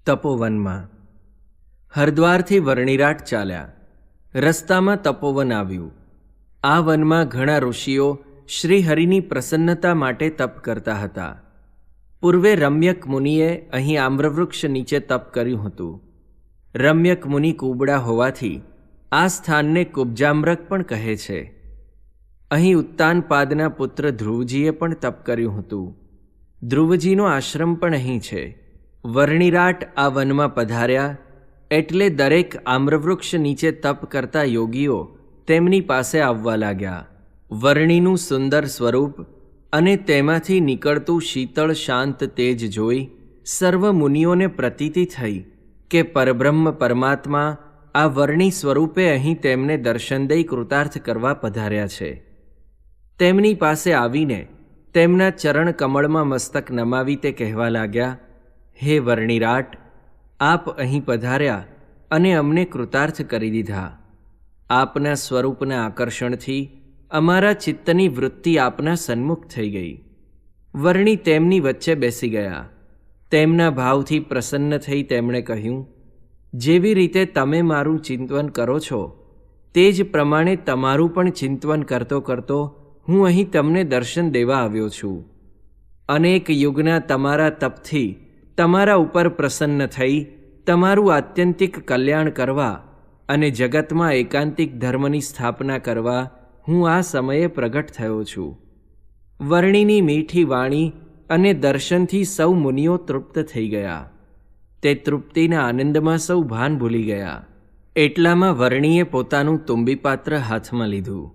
તપોવનમાં હરદ્વારથી વર્ણિરાટ ચાલ્યા. રસ્તામાં તપોવન આવ્યું. આ વનમાં ઘણા ઋષિઓ શ્રીહરિની પ્રસન્નતા માટે તપ કરતા હતા. પૂર્વે રમ્યક મુનિએ અહીં આમ્રવૃક્ષ નીચે તપ કર્યું હતું. રમ્યક મુનિ કુબડા હોવાથી આ સ્થાનને કુબ્જામ્રક પણ કહે છે. અહીં ઉત્તાનપાદના પુત્ર ધ્રુવજીએ પણ તપ કર્યું હતું. ધ્રુવજીનો આશ્રમ પણ અહીં છે. વર્ણિરાટ આ વનમાં પધાર્યા એટલે દરેક આમ્રવૃક્ષ નીચે તપ કરતા યોગીઓ તેમની પાસે આવવા લાગ્યા. વર્ણિનું સુંદર સ્વરૂપ અને તેમાંથી નીકળતું શીતળ શાંત તેજ જોઈ સર્વ મુનિઓને પ્રતીતિ થઈ કે પરબ્રહ્મ પરમાત્મા આ વર્ણિ સ્વરૂપે અહીં તેમને દર્શન દઈ કૃતાર્થ કરવા પધાર્યા છે. તેમની પાસે આવીને તેમના ચરણ કમળમાં મસ્તક નમાવી તે કહેવા લાગ્યા, હે વર્ણિરાટ, આપ અહીં પધાર્યા અને અમને કૃતાર્થ કરી દીધા. આપના સ્વરૂપના આકર્ષણથી અમારા ચિત્તની વૃત્તિ આપના સન્મુખ થઈ ગઈ. વર્ણિ તેમની વચ્ચે બેસી ગયા. તેમના ભાવથી પ્રસન્ન થઈ તેમણે કહ્યું, જેવી રીતે તમે મારું ચિંતન કરો છો તે જ પ્રમાણે તમારું પણ ચિંતન કરતો કરતો હું અહીં તમને દર્શન દેવા આવ્યો છું. અનેક યુગના તમારા તપથી તમારા ઉપર પ્રસન્ન થઈ તમારું આત્યંતિક કલ્યાણ કરવા અને જગતમાં એકાંતિક ધર્મની સ્થાપના કરવા હું આ સમયે પ્રગટ થયો છું. વર્ણિની મીઠી વાણી અને દર્શનથી સૌ મુનિઓ તૃપ્ત થઈ ગયા. તે તૃપ્તિના આનંદમાં સૌ ભાન ભૂલી ગયા. એટલામાં વર્ણિએ પોતાનું તુંબીપાત્ર હાથમાં લીધું.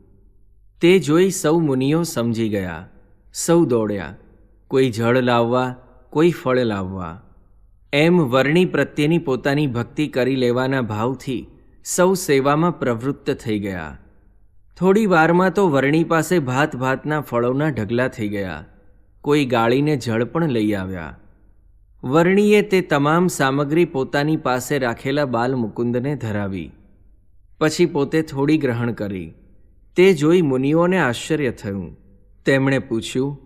તે જોઈ સૌ મુનિઓ સમજી ગયા. સૌ દોડ્યા, કોઈ જળ લાવવા, કોઈ ફળ લાવવા. એમ વર્ણિ પ્રત્યેની પોતાની ભક્તિ કરી લેવાના ભાવથી સૌ સેવામાં પ્રવૃત્ત થઈ ગયા. થોડી વારમાં તો વર્ણિ પાસે ભાત ભાતના ફળોના ઢગલા થઈ ગયા. કોઈ ગાળીને જળ પણ લઈ આવ્યા. વર્ણિએ તે તમામ સામગ્રી પોતાની પાસે રાખેલા બાલ મુકુંદને ધરાવી. પછી પોતે થોડી ગ્રહણ કરી. તે જોઈ મુનિઓને આશ્ચર્ય થયું. તેમણે પૂછ્યું,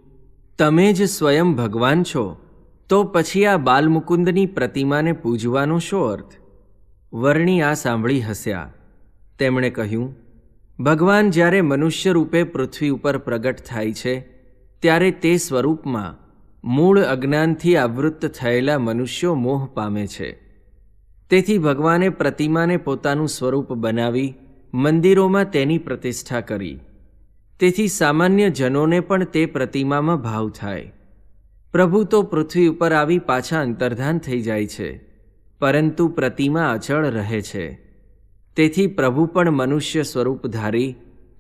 તમે જ સ્વયં ભગવાન છો તો પછી આ બાલમુકુંદની પ્રતિમાને પૂજવાનો શો અર્થ? વર્ણિ આ સાંભળી હસ્યા. તેમણે કહ્યું, ભગવાન જ્યારે મનુષ્ય રૂપે પૃથ્વી ઉપર પ્રગટ થાય છે ત્યારે તે સ્વરૂપમાં મૂળ અજ્ઞાનથી આવૃત્ત થયેલા મનુષ્યો મોહ પામે છે. તેથી ભગવાને પ્રતિમાને પોતાનું સ્વરૂપ બનાવી મંદિરોમાં તેની પ્રતિષ્ઠા કરી. તેથી સામાન્ય જનોને પણ તે પ્રતિમામાં ભાવ થાય. પ્રભુ તો પૃથ્વી ઉપર આવી પાછા અંતર્ધાન થઈ જાય છે, પરંતુ પ્રતિમા અચળ રહે છે. તેથી પ્રભુ પણ મનુષ્ય સ્વરૂપ ધારી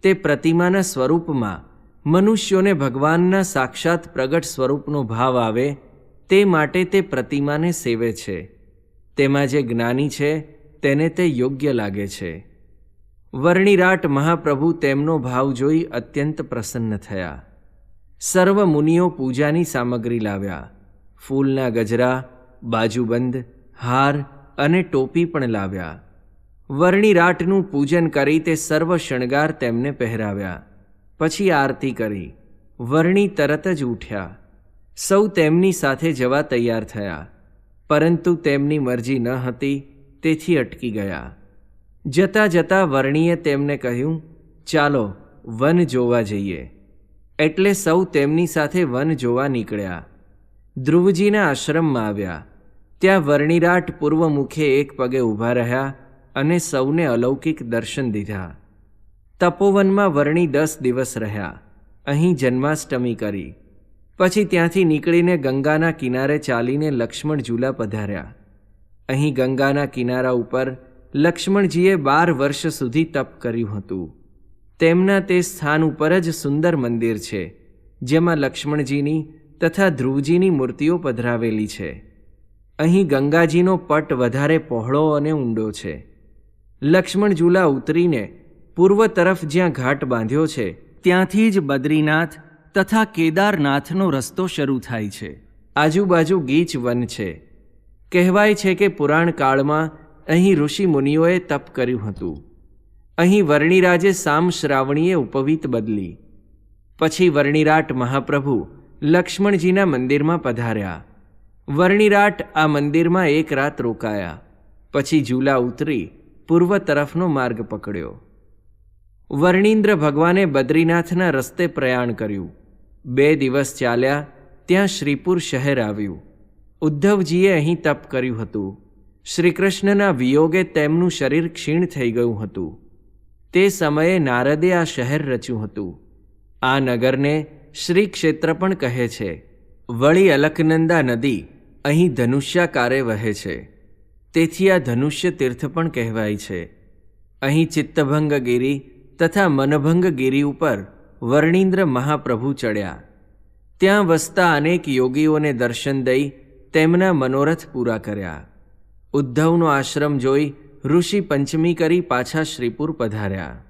તે પ્રતિમાના સ્વરૂપમાં મનુષ્યોને ભગવાનના સાક્ષાત પ્રગટ સ્વરૂપનો ભાવ આવે તે માટે તે પ્રતિમાને સેવે છે. તેમાં જે જ્ઞાની છે તેને તે યોગ્ય લાગે છે. વર્ણિરાટ મહાપ્રભુ તેમનો ભાવ જોઈ અત્યંત પ્રસન્ન થયા. સર્વ મુનિઓ પૂજાની સામગ્રી લાવ્યા. ફૂલના ગજરા, બાજુબંધ, હાર અને ટોપી પણ લાવ્યા. વર્ણિરાટનું પૂજન કરી તે સર્વ શણગાર તેમને પહેરાવ્યા. પછી આરતી કરી. વર્ણિ તરત જ ઉઠ્યા. સૌ તેમની સાથે જવા તૈયાર થયા, પરંતુ તેમની મરજી ન હતી તેથી અટકી ગયા. જતાં જતાં વર્ણિએ તેમને કહ્યું, ચાલો વન જોવા જઈએ. એટલે સૌ તેમની સાથે વન જોવા નીકળ્યા. ધ્રુવજીના આશ્રમમાં આવ્યા. ત્યાં વર્ણિરાટ પૂર્વ મુખે એક પગે ઊભા રહ્યા અને સૌને અલૌકિક દર્શન દીધા. તપોવનમાં વર્ણિ 10 દિવસ રહ્યા. અહીં જન્માષ્ટમી કરી. પછી ત્યાંથી નીકળીને ગંગાના કિનારે ચાલીને લક્ષ્મણ ઝૂલા પધાર્યા. અહીં ગંગાના કિનારા ઉપર લક્ષ્મણજીએ 12 વર્ષ સુધી તપ કર્યું હતું. તેમના તે સ્થાન ઉપર જ સુંદર મંદિર છે, જેમાં લક્ષ્મણજીની તથા ધ્રુવજીની મૂર્તિઓ પધરાવેલી છે. અહીં ગંગાજીનો પટ વધારે પહોળો અને ઊંડો છે. લક્ષ્મણ ઝૂલા ઉતરીને પૂર્વ તરફ જ્યાં ઘાટ બાંધ્યો છે ત્યાંથી જ બદ્રીનાથ તથા કેદારનાથનો રસ્તો શરૂ થાય છે. આજુબાજુ ગીચ વન છે. કહેવાય છે કે પુરાણ કાળમાં અહીં ઋષિ મુનિઓએ તપ કર્યું હતું. અહીં વર્ણિરાજે સામ શ્રાવણીએ ઉપવીત બદલી. પછી વર્ણિરાટ મહાપ્રભુ લક્ષ્મણજીના મંદિરમાં પધાર્યા. વર્ણિરાટ આ મંદિરમાં એક રાત રોકાયા. પછી ઝૂલા ઉતરી પૂર્વ તરફનો માર્ગ પકડ્યો. વર્ણિન્દ્ર ભગવાને બદ્રીનાથના રસ્તે પ્રયાણ કર્યું. 2 દિવસ ચાલ્યા ત્યાં શ્રીપુર શહેર આવ્યું. ઉદ્ધવજીએ અહીં તપ કર્યું હતું. શ્રીકૃષ્ણના વિયોગે તેમનું શરીર ક્ષીણ થઈ ગયું હતું. તે સમયે નારદે આ શહેર રચ્યું હતું. આ નગરને શ્રી ક્ષેત્ર પણ કહે છે. વળી અલકનંદા નદી અહીં ધનુષ્યાકારે વહે છે. તેથી આ ધનુષ્ય તીર્થ પણ કહેવાય છે. અહીં ચિત્તભંગગીરી તથા મનભંગગીરી ઉપર વર્ણિન્દ્ર મહાપ્રભુ ચડ્યા. ત્યાં વસતા અનેક યોગીઓને દર્શન દઈ તેમના મનોરથ પૂરા કર્યા. ઉદ્ધવનો આશ્રમ જોઈ ઋષિ પંચમી કરી પાછા શ્રીપુર પધાર્યા.